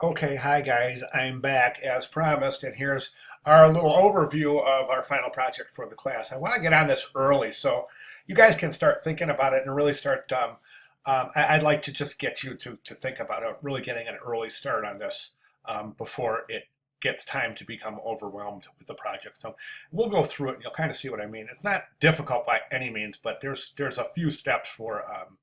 Okay, hi guys, I'm back as promised, and here's our little overview of our final project for the class. I want to get on this early so you guys can start thinking about it and really start. I'd like to just get you to think about it, really getting an early start on this before it gets time to become overwhelmed with the project. So we'll go through it and you'll kind of see what I mean. It's not difficult by any means, but there's a few steps um,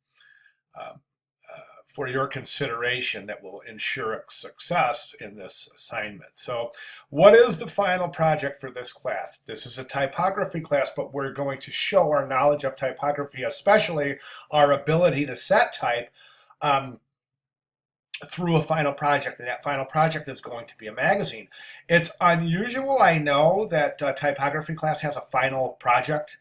for your consideration that will ensure success in this assignment. So, what is the final project for this class? This is a typography class, but we're going to show our knowledge of typography, especially our ability to set type, um, through a final project, and that final project is going to be a magazine. It's unusual, I know, that typography class has a final project.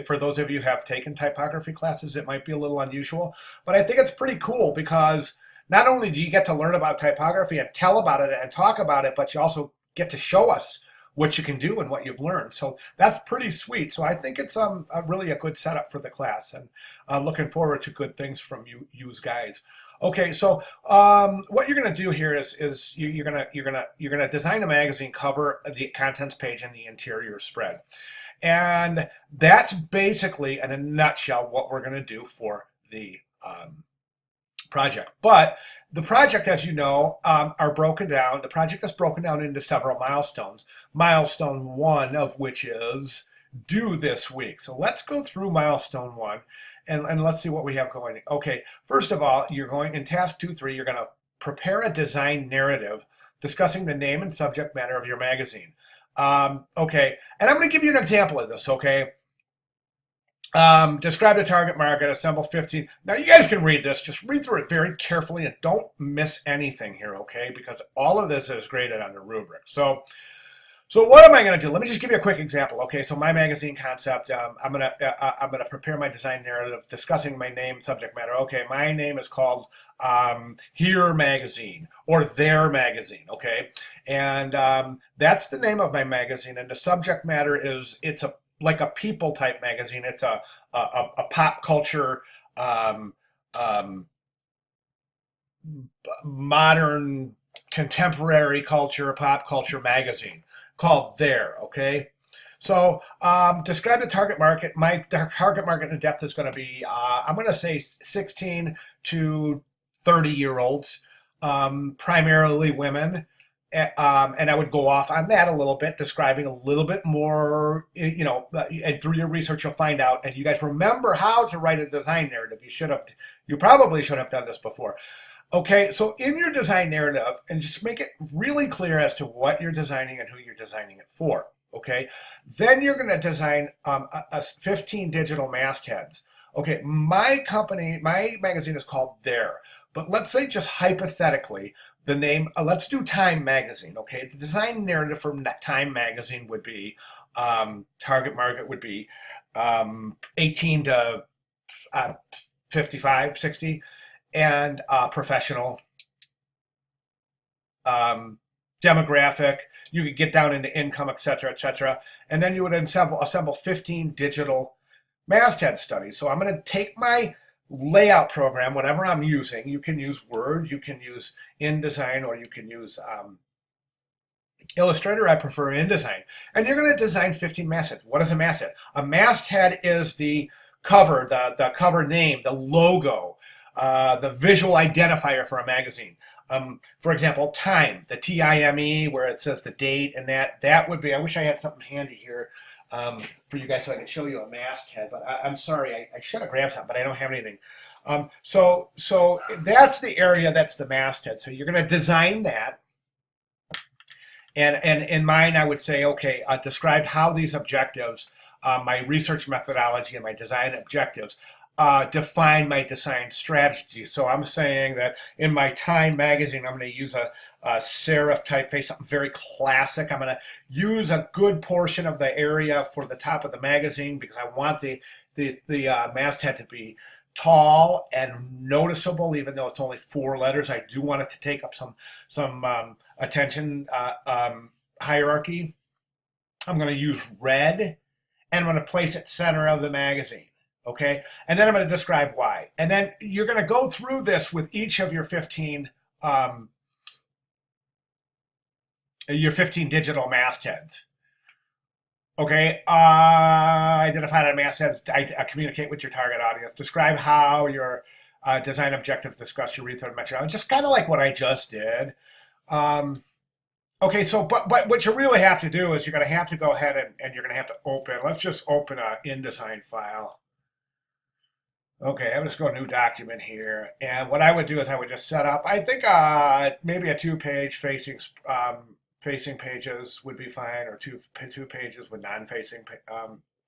For those of you who have taken typography classes, it might be a little unusual, but I think it's pretty cool because not only do you get to learn about typography and tell about it and talk about it, but you also get to show us what you can do and what you've learned. So that's pretty sweet. So I think it's really a good setup for the class, and I'm looking forward to good things from you guys. Okay, so what you're going to do here is you're gonna design a magazine cover, the contents page, and the interior spread, and that's basically, in a nutshell, what we're going to do for the project. But the project, as you know, are broken down. The project is broken down into several milestones. Milestone one of which is due this week. So let's go through milestone one and let's see what we have going. Okay, first of all, you're going in task 2-3, you're going to prepare a design narrative discussing the name and subject matter of your magazine. Okay, and I'm going to give you an example of this, okay? Describe the target market, assemble 15. Now, you guys can read this. Just read through it very carefully and don't miss anything here, okay? Because all of this is graded on the rubric. So what am I going to do? Let me just give you a quick example. Okay, so my magazine concept. I'm gonna prepare my design narrative discussing my name, subject matter. Okay, my name is called Here Magazine or Their Magazine. Okay, and that's the name of my magazine, and the subject matter is it's a like a people type magazine. It's a pop culture, um, um, modern contemporary culture, pop culture magazine called There. Okay. So describe the target market. My target market in depth is going to be, I'm going to say 16 to 30-year-olds, primarily women. And I would go off on that a little bit, describing a little bit more, and through your research, you'll find out. And you guys remember how to write a design narrative. You probably should have done this before. Okay, so in your design narrative, and just make it really clear as to what you're designing and who you're designing it for. Okay, then you're going to design 15 digital mastheads. Okay, my company, my magazine is called There, but let's say just hypothetically, the name, let's do Time Magazine. Okay, the design narrative from Time Magazine would be target market would be 18 to 55, 60, and professional, demographic. You could get down into income, et cetera, et cetera. And then you would assemble 15 digital masthead studies. So I'm going to take my layout program, whatever I'm using. You can use Word, you can use InDesign, or you can use Illustrator. I prefer InDesign. And you're going to design 15 mastheads. What is a masthead? A masthead is the cover, the cover name, the logo, the visual identifier for a magazine. For example, Time, the Time, where it says the date, and that would be. I wish I had something handy here for you guys so I could show you a masthead. But I'm sorry, I should have grabbed something, but I don't have anything. So that's the area. That's the masthead. So you're going to design that. And in mine, I would say, okay, describe how these objectives, my research methodology and my design objectives, define my design strategy. So I'm saying that in my Time magazine, I'm going to use a serif typeface, something very classic. I'm going to use a good portion of the area for the top of the magazine because I want the masthead to be tall and noticeable, even though it's only 4 letters. I do want it to take up some attention hierarchy. I'm going to use red, and I'm going to place it center of the magazine. Okay, and then I'm going to describe why. And then you're going to go through this with each of your 15 your 15 digital mastheads. Okay, identify that mastheads, communicate with your target audience, describe how your design objectives discuss your retail methodology, just kind of like what I just did. Um, okay, so but what you really have to do is you're going to have to go ahead and you're going to have to open. Let's just open a InDesign file. Okay, I'm just going to new document here, and what I would do is I would just set up. I think maybe a two-page facing pages would be fine, or two pages with non-facing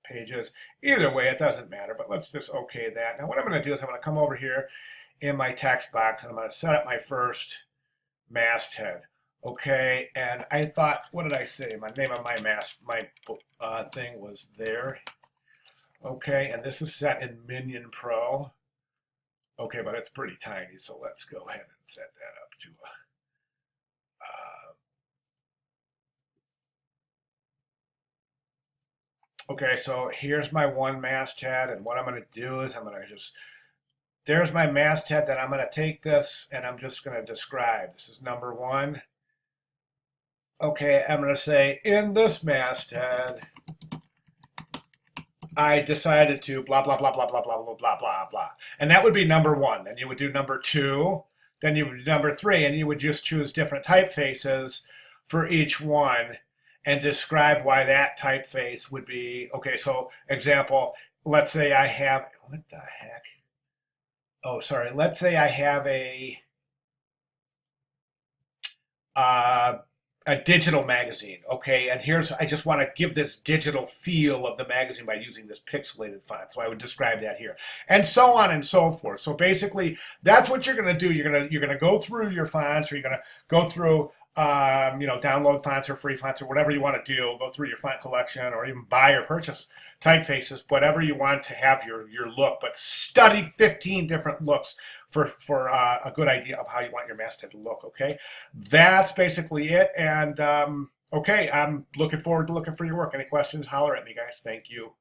pages. Either way, it doesn't matter. But let's just okay that. Now, what I'm going to do is I'm going to come over here in my text box, and I'm going to set up my first masthead. Okay, and I thought, what did I say? My name of my thing was there. Okay, and this is set in Minion Pro. Okay, but it's pretty tiny, so let's go ahead and set that up to okay, so here's my one masthead, and what I'm going to do is I'm going to just, there's my masthead, then I'm going to take this and I'm just going to describe. This is number one. Okay, I'm going to say, in this masthead, I decided to blah, blah, blah, blah, blah, blah, blah, blah, blah, blah. And that would be number one. Then you would do number two, then you would do number three, and you would just choose different typefaces for each one and describe why that typeface would be, okay, so example, let's say I have, what the heck? Oh, sorry. Let's say I have a digital magazine, okay, and here's, I just want to give this digital feel of the magazine by using this pixelated font, so I would describe that here, and so on and so forth. So basically, that's what you're going to do. You're gonna go through your fonts, or you're going to go through, download fonts or free fonts or whatever you want to do. Go through your font collection, or even buy or purchase typefaces, whatever you want to have your look. But study 15 different looks for a good idea of how you want your masthead to look. Okay, that's basically it. And okay, I'm looking forward to looking for your work. Any questions? Holler at me, guys. Thank you.